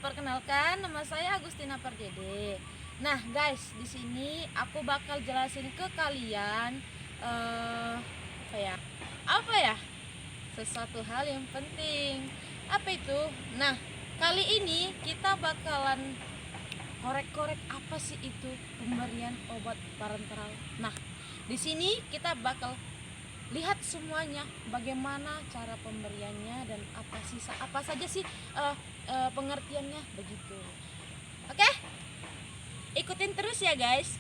Perkenalkan, nama saya Agustina Pardede. Nah, guys, di sini aku bakal jelasin ke kalian apa ya? Sesuatu hal yang penting. Apa itu? Nah, kali ini kita bakalan korek-korek apa sih itu pemberian obat parenteral. Nah, di sini kita bakal lihat semuanya, bagaimana cara pemberiannya dan apa saja sih pengertiannya begitu. Oke, ikutin terus ya guys.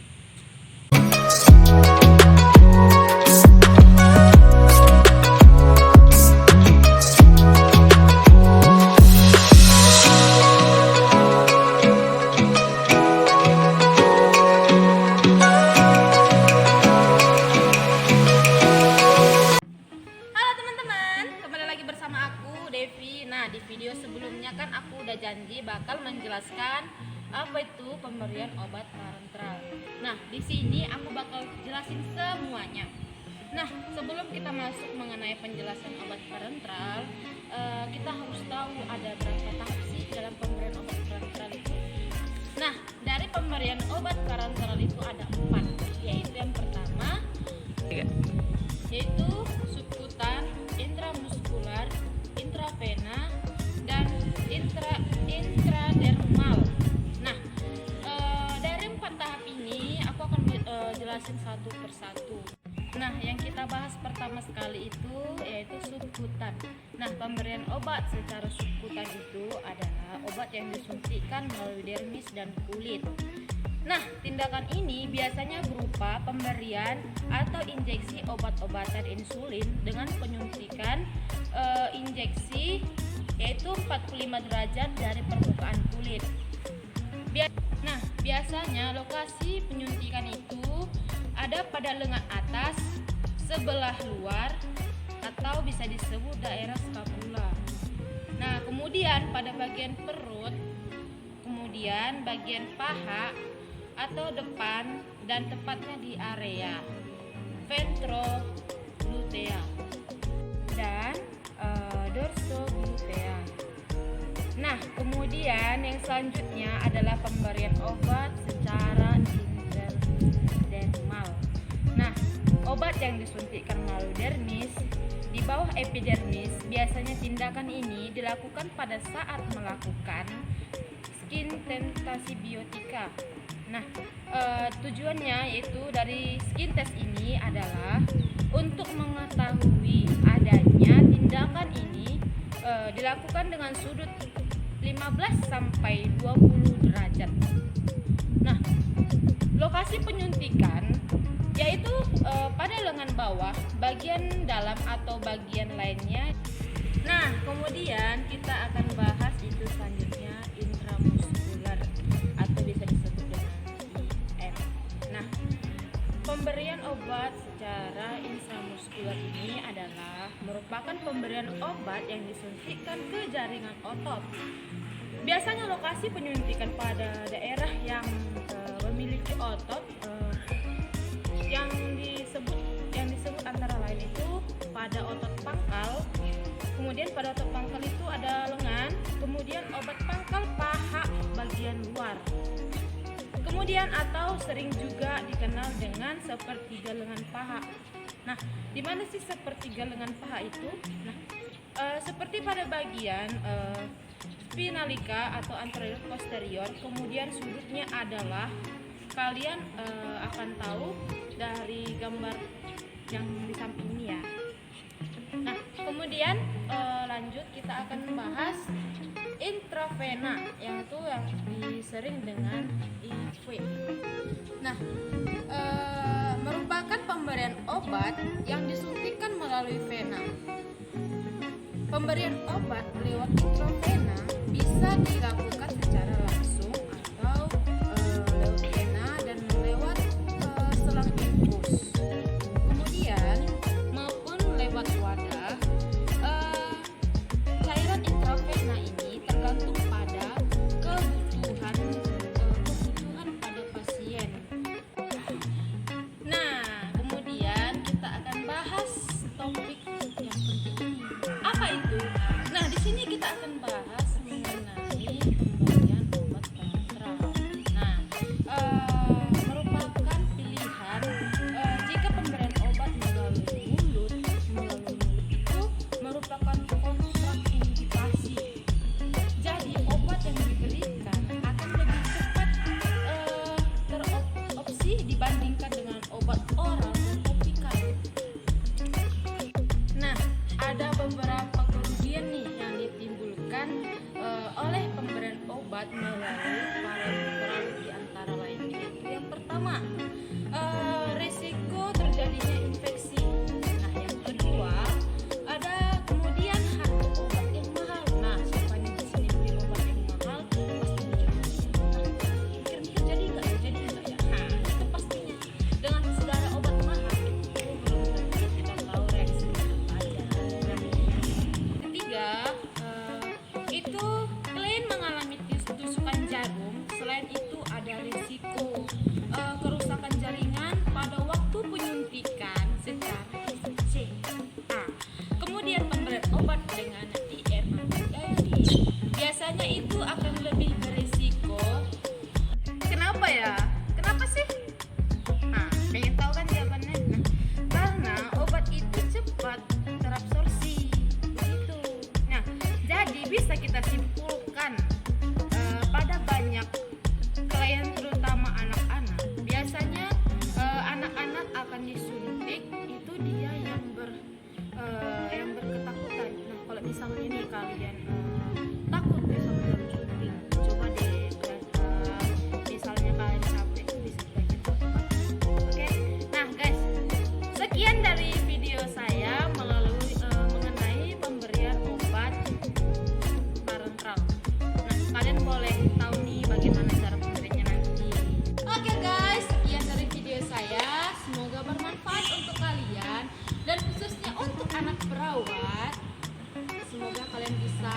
Nah, di video sebelumnya kan aku udah janji bakal menjelaskan apa itu pemberian obat parenteral. Nah, di sini aku bakal jelasin semuanya. Nah, sebelum kita masuk mengenai penjelasan obat parenteral, kita harus tahu ada berapa tahap sih dalam pemberian obat parenteral itu. Nah, dari pemberian obat parenteral itu ada 4, yaitu yang pertama yaitu subkutan, intramuskular, intravena, dan intradermal. Nah, dari 4 tahap ini aku akan jelasin satu persatu. Nah, yang kita bahas pertama sekali itu yaitu subkutan. Nah, pemberian obat secara subkutan itu adalah obat yang disuntikkan melalui dermis dan kulit. Nah, tindakan ini biasanya berupa pemberian atau injeksi obat-obatan insulin dengan penyuntikan injeksi yaitu 45 derajat dari permukaan kulit. Nah, biasanya lokasi penyuntikan itu ada pada lengan atas, sebelah luar, atau bisa disebut daerah skapula. Nah, kemudian pada bagian perut, kemudian bagian paha atau depan, dan tepatnya di area ventroglutea dan dorsoglutea. Nah, kemudian yang selanjutnya adalah pemberian obat secara intradermal. Nah, obat yang disuntikkan melalui dermis di bawah epidermis. Biasanya tindakan ini dilakukan pada saat melakukan skin test biotika. Nah, tujuannya yaitu dari skin test ini adalah untuk mengetahui adanya tindakan ini dilakukan dengan sudut 15 sampai 20 derajat. Nah, lokasi penyuntikan yaitu pada lengan bawah, bagian dalam atau bagian lainnya. Nah, kemudian kita akan bahas itu selanjutnya intramuskular atau bisa disebut dengan IM. Nah, pemberian obat secara intramuskular ini adalah merupakan pemberian obat yang disuntikkan ke jaringan otot. Biasanya lokasi penyuntikan pada daerah yang memiliki otot yang disebut antara lain itu pada otot pangkal. Kemudian pada otot pangkal itu ada lengan, kemudian otot pangkal paha bagian luar. Kemudian atau sering juga dikenal dengan sepertiga lengan paha. Nah, di mana sih sepertiga lengan paha itu? Nah, seperti pada bagian spinalika atau anterior posterior, kemudian sudutnya adalah kalian akan tahu dari gambar yang di samping ini ya. Nah, kemudian lanjut kita akan membahas intravena yang disering dengan IV. Nah, merupakan pemberian obat yang disuntikkan melalui vena. Pemberian obat lewat intravena bisa dilakukan secara langsung atau lewat vena dan lewat selang infus. Kemudian maupun lewat wadah. Cairan intravena ini tergantung pada kebutuhan pada pasien. Nah, kemudian kita akan bahas topik yang penting ini. Apa itu? Nah, di sini kita akan bahas mengenai pemberian pertama, risiko terjadinya infeksi. Nah, yang kedua, ada kemudian harga obat yang mahal. Nah, siapa yang di sini beli obat yang mahal pasti mikir-mikir jadi nggak ya, jadi nggak ya. Nah, itu pastinya dengan sudah ada obat mahal itu belum tentu kita tahu reaksinya apa aja. Nah, ketiga, itu klien mengalami tusukan jarum. Selain itu ada risiko kerusakan jaringan pada waktu penyuntikan secara ICC. Nah, kemudian pemberian obat dengan IR anti-diabetes biasanya itu akan lebih berisiko. Kenapa ya? Kenapa sih? Nah, pengen tahu kan jawabannya? Nah, karena obat itu cepat terabsorpsi. Begitu. Nah, jadi bisa kita simpulkan pada banyak klien terutama anak-anak, biasanya anak-anak akan disuntik itu dia yang berketakutan. Nah, kalau misalnya nih kalian takut ya sama jarum suntik, coba deh misalnya kalian capek bisa belajar cepat. Oke, nah guys, sekian dari video saya mengenai pemberian obat parenteral. Nah, kalian boleh tahu nih bagaimana cara pemberiannya nanti. Oke guys, sekian dari video saya. Semoga bermanfaat untuk kalian dan khususnya untuk anak perawat. Semoga kalian bisa